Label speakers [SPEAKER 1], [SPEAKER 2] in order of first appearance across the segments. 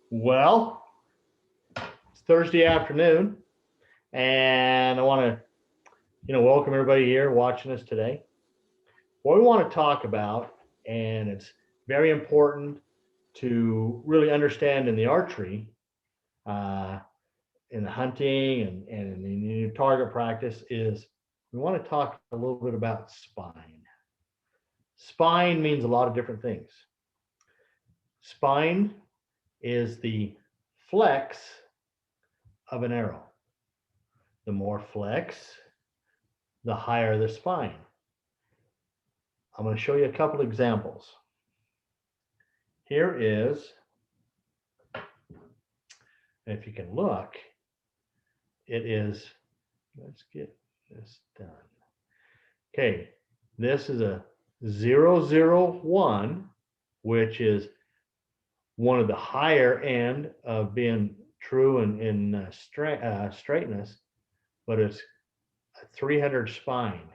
[SPEAKER 1] Well, it's Thursday afternoon, and I want to, welcome everybody here watching us today. What we want to talk about, and it's very important to really understand in the archery, uh, in the hunting, and in your target practice, is we want to talk a little bit about spine. Spine means a lot of different things. Spine is the flex of an arrow. The more flex, the higher the spine. I'm going to show you a couple examples. Here is, if you can look, it is, let's get this done. Okay, this is a 001, which is one of the higher end of being true in straightness, but it's a 300 spine.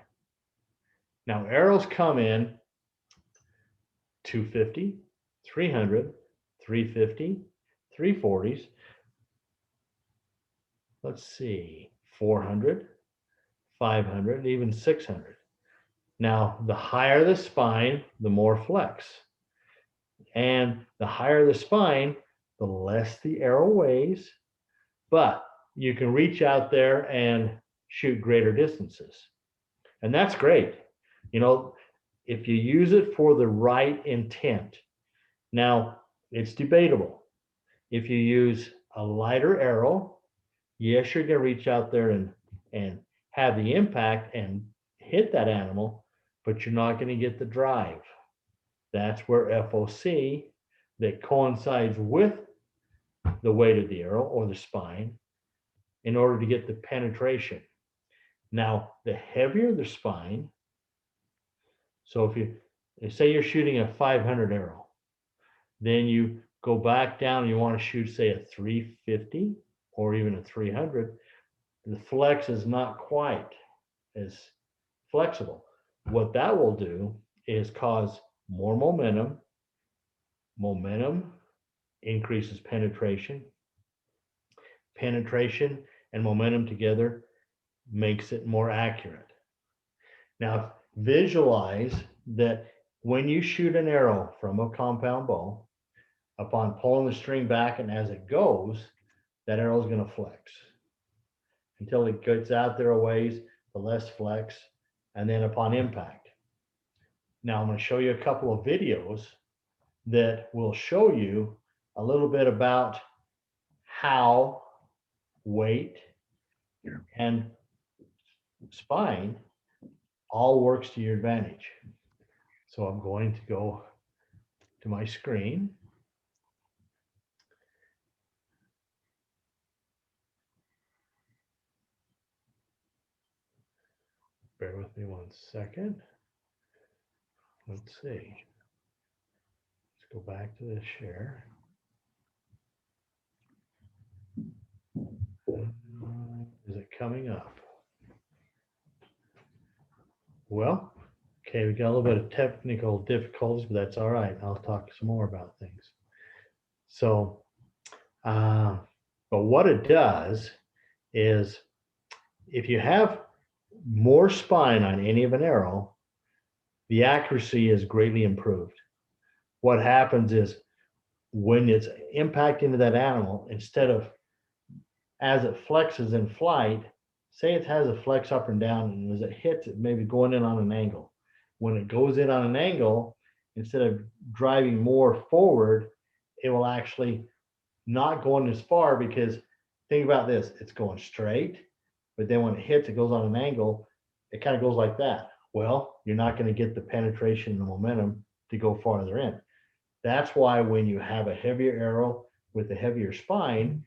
[SPEAKER 1] Now arrows come in 250, 300, 350, 340s. Let's see, 400, 500, even 600. Now, the higher the spine, the more flex. And the higher the spine, the less the arrow weighs, but you can reach out there and shoot greater distances. And that's great. If you use it for the right intent. Now, it's debatable. If you use a lighter arrow, yes, you're going to reach out there and have the impact and hit that animal, but you're not going to get the drive. That's where FOC, that coincides with the weight of the arrow or the spine, in order to get the penetration. Now, the heavier the spine, so if you say you're shooting a 500 arrow, then you go back down and you want to shoot, say, a 350 or even a 300, the flex is not quite as flexible. What that will do is cause more momentum. Momentum increases penetration. Penetration and momentum together makes it more accurate. Now, visualize that when you shoot an arrow from a compound bow, upon pulling the string back and as it goes, that arrow is going to flex until it gets out there a ways, the less flex, and then upon impact. Now I'm going to show you a couple of videos that will show you a little bit about how weight and spine all works to your advantage. So I'm going to go to my screen. Bear with me 1 second. Let's see. Let's go back to this share. Is it coming up? Well, okay, we got a little bit of technical difficulties, but that's all right. I'll talk some more about things. So, but what it does is if you have more spine on any of an arrow, the accuracy is greatly improved. What happens is when it's impacting into that animal, instead of as it flexes in flight, say it has a flex up and down, and as it hits it, maybe going in on an angle. When it goes in on an angle, instead of driving more forward, it will actually not going as far, because think about this, it's going straight, but then when it hits, it goes on an angle, it kind of goes like that. Well, you're not going to get the penetration and the momentum to go farther in. That's why when you have a heavier arrow with a heavier spine,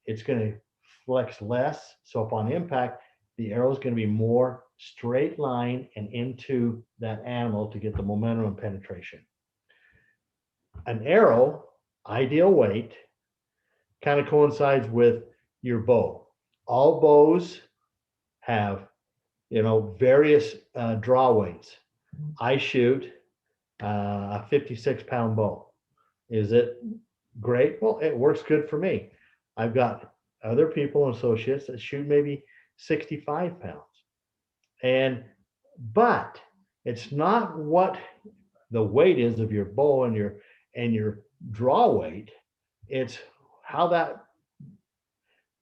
[SPEAKER 1] it's going to flex less. So upon impact, the arrow is going to be more straight line and into that animal to get the momentum and penetration. An arrow, ideal weight, kind of coincides with your bow. All bows have, various draw weights. I shoot a 56-pound bow. Is it Great. Well, it works good for me. I've got other people and associates that shoot maybe 65 pounds. And, but it's not what the weight is of your bow and your draw weight. It's how that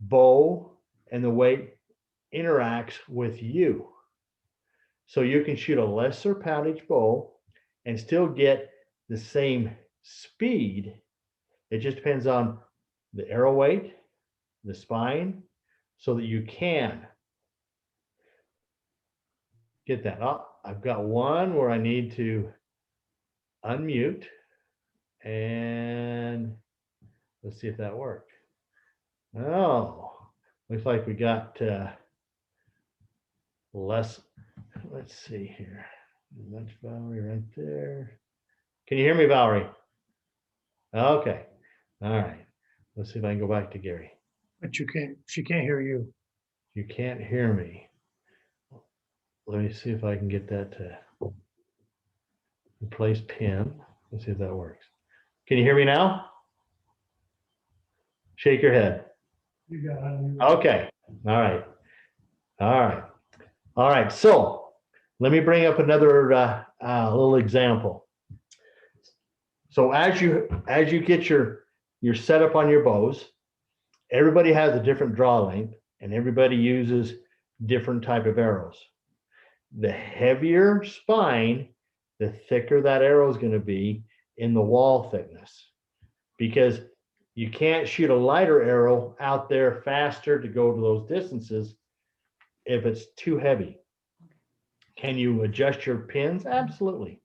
[SPEAKER 1] bow and the weight interacts with you. So you can shoot a lesser poundage bow and still get the same speed. It just depends on the arrow weight, the spine, so that you can get that. Oh, I've got one where I need to unmute, and let's see if that worked. Oh, looks like we got less. Let's see here. That's Valerie right there. Can you hear me, Valerie? Okay. All right. Let's see if I can go back to Gary.
[SPEAKER 2] But she can't hear you.
[SPEAKER 1] You can't hear me. Let me see if I can get that to replace pin. Let's see if that works. Can you hear me now? Shake your head.
[SPEAKER 2] You got it.
[SPEAKER 1] Okay. All right. All right. All right. So let me bring up another little example. So as you get your setup on your bows, everybody has a different draw length, and everybody uses different type of arrows. The heavier spine, the thicker that arrow is going to be in the wall thickness, because you can't shoot a lighter arrow out there faster to go to those distances if it's too heavy. Can you adjust your pins? Absolutely.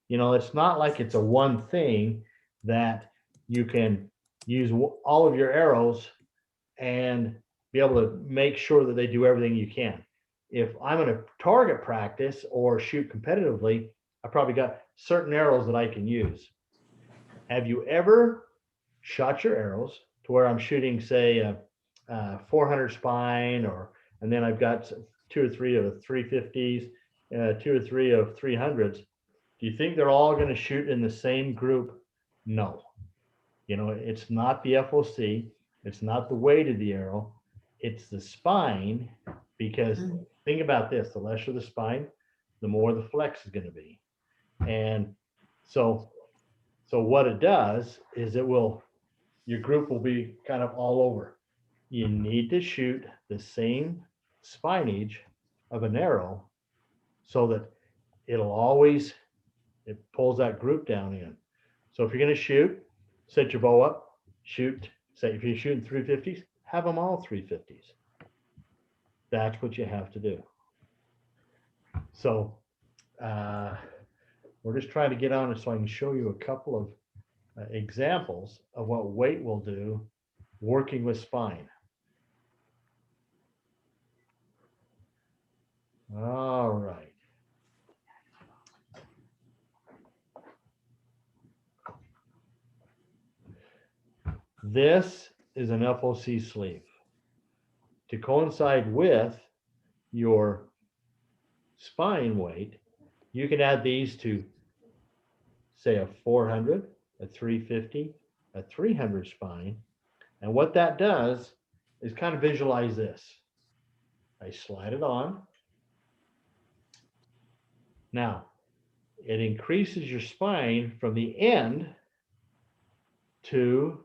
[SPEAKER 1] You know, it's not like it's a one thing that you can use all of your arrows and be able to make sure that they do everything you can. If I'm in a target practice or shoot competitively, I probably got certain arrows that I can use. Have you ever shot your arrows to where I'm shooting, say, a 400 spine, and then I've got 2 or 3 of 350s, 2 or 3 of 300s? Do you think they're all going to shoot in the same group? No. You know, it's not the FOC, it's not the weight of the arrow, it's the spine. Because think about this: the lesser the spine, the more the flex is going to be. And so what it does is your group will be kind of all over. You need to shoot the same spineage of an arrow so that it pulls that group down in. So if you're going to shoot, set your bow up, shoot. Say if you're shooting 350s, have them all 350s. That's what you have to do. So we're just trying to get on it so I can show you a couple of examples of what weight will do working with spine. All right. This is an FOC sleeve. To coincide with your spine weight, you can add these to, say, a 400, a 350, a 300 spine. And what that does is kind of visualize this. I slide it on. Now, it increases your spine from the end to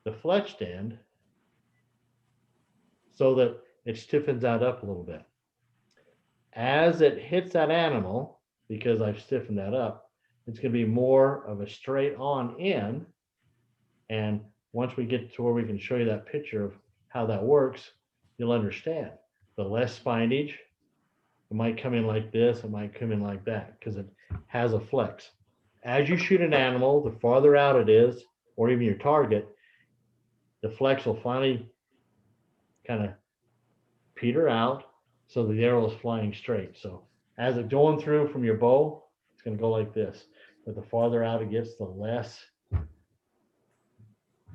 [SPEAKER 1] the flexed end so that it stiffens that up a little bit. As it hits that animal, because I've stiffened that up, it's going to be more of a straight on in. And once we get to where we can show you that picture of how that works, you'll understand. The less spinage, it might come in like this, it might come in like that, because it has a flex. As you shoot an animal, the farther out it is, or even your target, the flex will finally kind of peter out so the arrow is flying straight. So as it's going through from your bow, it's going to go like this. But the farther out it gets, the less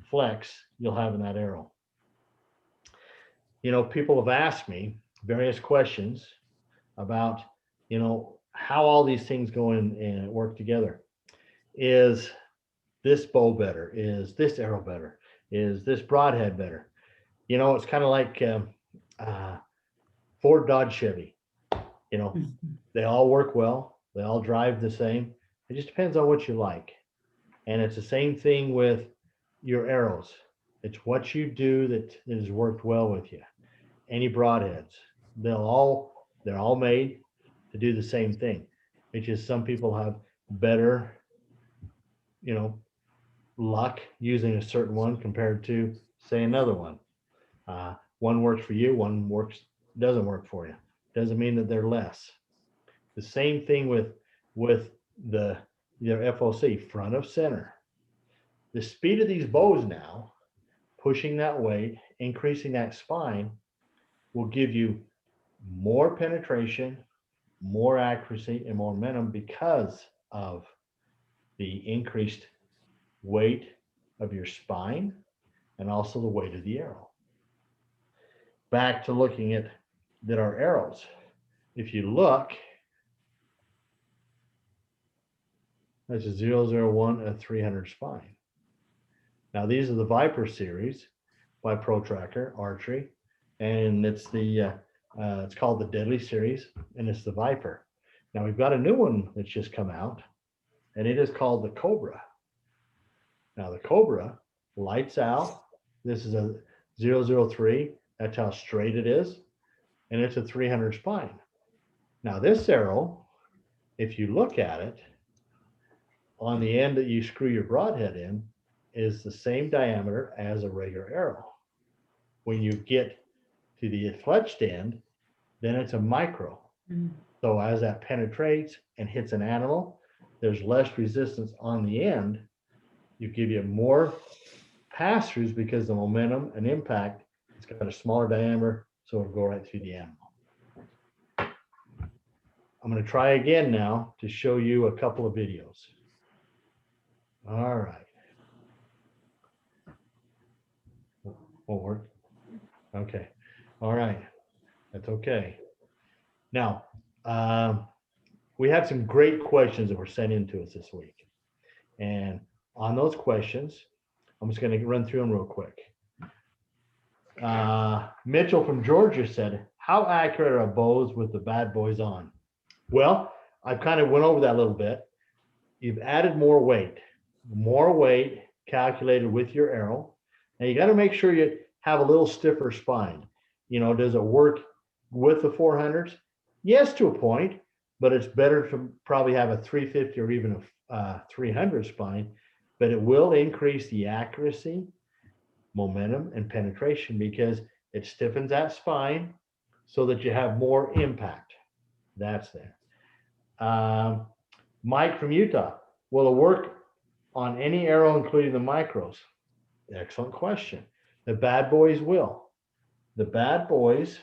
[SPEAKER 1] flex you'll have in that arrow. You know, people have asked me various questions about, you know, how all these things go in and work together. Is this bow better? Is this arrow better? Is this broadhead better? You know, it's kind of like uh, Ford, Dodge, Chevy. You know, they all work well. They all drive the same. It just depends on what you like. And it's the same thing with your arrows. It's what you do that has worked well with you. Any broadheads, they're all made to do the same thing. It's just some people have better, you know, luck using a certain one compared to say another one. One works for you, one works doesn't work for you. Doesn't mean that they're less. The same thing with the their FOC front of center. The speed of these bows now, pushing that weight, increasing that spine, will give you more penetration, more accuracy, and more momentum because of the increased weight of your spine and also the weight of the arrow. Back to looking at that our arrows. If you look, that's a 001 and a 300 spine. Now these are the Viper series by Pro Tracker Archery, and it's called the Deadly series, and it's the Viper. Now we've got a new one that's just come out, and it is called the Cobra. Now the Cobra lights out. This is a 003. That's how straight it is, and it's a 300 spine. Now this arrow, if you look at it, on the end that you screw your broadhead in, is the same diameter as a regular arrow. When you get to the fletched end, then it's a micro. So as that penetrates and hits an animal, there's less resistance on the end. You give you more pass-throughs because the momentum and impact, it's got a smaller diameter, so it'll go right through the animal. I'm going to try again now to show you a couple of videos. All right. Won't work. Okay. All right. That's okay. Now, we had some great questions that were sent in to us this week. And on those questions, I'm just going to run through them real quick. Mitchell from Georgia said, how accurate are bows with the bad boys on? Well, I kind of went over that a little bit. You've added more weight calculated with your arrow. Now you got to make sure you have a little stiffer spine. You know, does it work with the 400s? Yes, to a point, but it's better to probably have a 350 or even a 300 spine, but it will increase the accuracy, momentum, and penetration because it stiffens that spine so that you have more impact. That's there. Mike from Utah, will it work on any arrow, including the micros? Excellent question. The bad boys will. The bad boys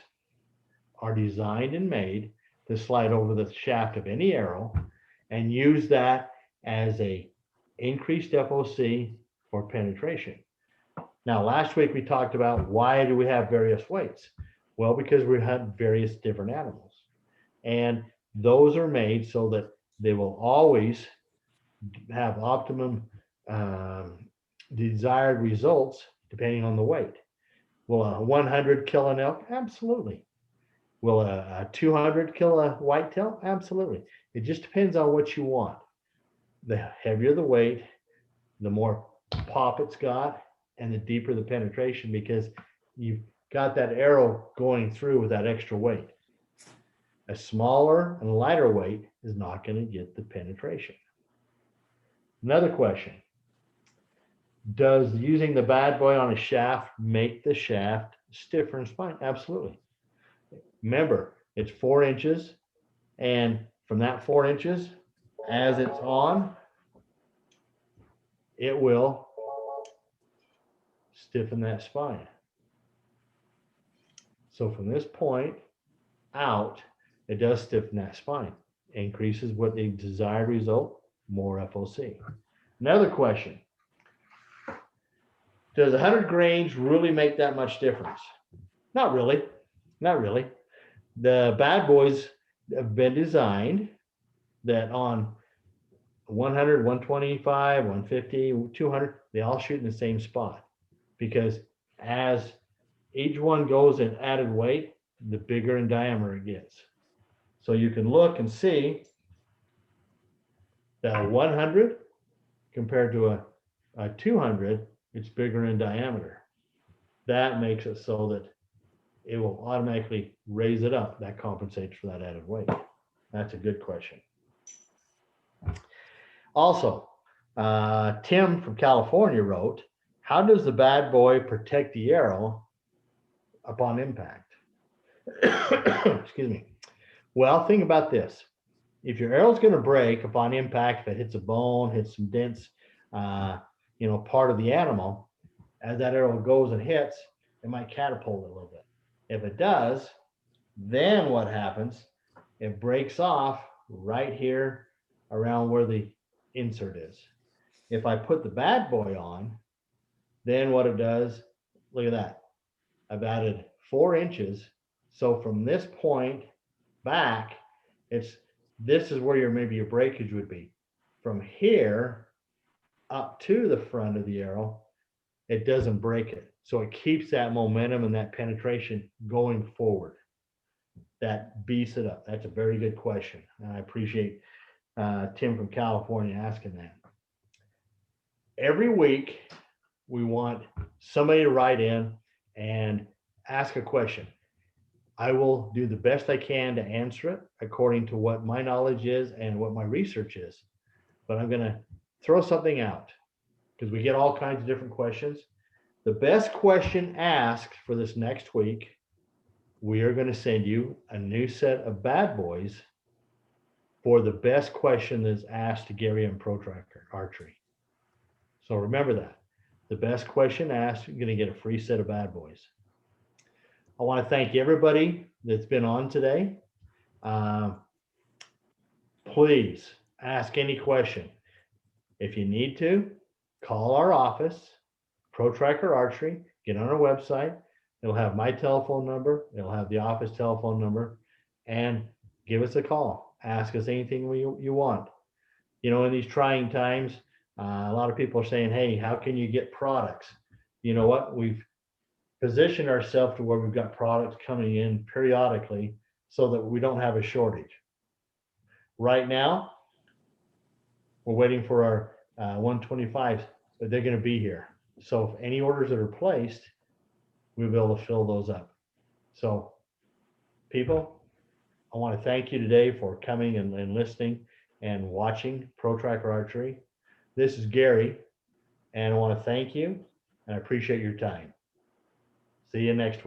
[SPEAKER 1] are designed and made to slide over the shaft of any arrow and use that as a increased FOC for penetration. Now, last week we talked about why do we have various weights? Well, because we have various different animals. And those are made so that they will always have optimum desired results depending on the weight. Will a 100 kill an elk? Absolutely. Will a 200 kill a whitetail? Absolutely. It just depends on what you want. The heavier the weight, the more pop it's got, and the deeper the penetration because you've got that arrow going through with that extra weight. A smaller and lighter weight is not going to get the penetration. Another question. Does using the bad boy on a shaft make the shaft stiffer in spine? Absolutely. Remember, it's 4 inches, and from that 4 inches, as it's on, it will stiffen that spine. So from this point out, it does stiffen that spine, increases what the desired result, more FOC. Another question. Does 100 grains really make that much difference? Not really. Not really. The bad boys have been designed that on 100, 125, 150, 200, they all shoot in the same spot because as each one goes in added weight, the bigger in diameter it gets. So you can look and see that a 100 compared to a 200, it's bigger in diameter. That makes it so that it will automatically raise it up. That compensates for that added weight. That's a good question. Also, Tim from California wrote, how does the bad boy protect the arrow upon impact? Excuse me. Well, think about this. If your arrow's going to break upon impact, if it hits a bone, hits some dents, part of the animal, as that arrow goes and hits, it might catapult it a little bit. If it does, then what happens? It breaks off right here around where the insert is. If I put the bad boy on, then what it does, look at that. I've added 4 inches. So from this point back, this is where maybe your breakage would be. From here up to the front of the arrow, it doesn't break it. So it keeps that momentum and that penetration going forward. That beats it up. That's a very good question. And I appreciate Tim from California asking that. Every week, we want somebody to write in and ask a question. I will do the best I can to answer it according to what my knowledge is and what my research is. But I'm going to throw something out because we get all kinds of different questions. The best question asked for this next week, we are going to send you a new set of bad boys for the best question that's asked to Gary and Protractor Archery. So remember that. The best question asked, you're going to get a free set of bad boys. I want to thank everybody that's been on today. Please ask any question. If you need to, call our office, Protractor Archery, get on our website. It'll have my telephone number. It'll have the office telephone number, and give us a call. Ask us anything you want. In these trying times, a lot of people are saying, hey, how can you get products? You know what? We've positioned ourselves to where we've got products coming in periodically so that we don't have a shortage. Right now, we're waiting for our 125s, but they're going to be here. So if any orders that are placed, we'll be able to fill those up. So people, I want to thank you today for coming and listening and watching Protractor Archery. This is Gary, and I want to thank you and I appreciate your time. See you next week.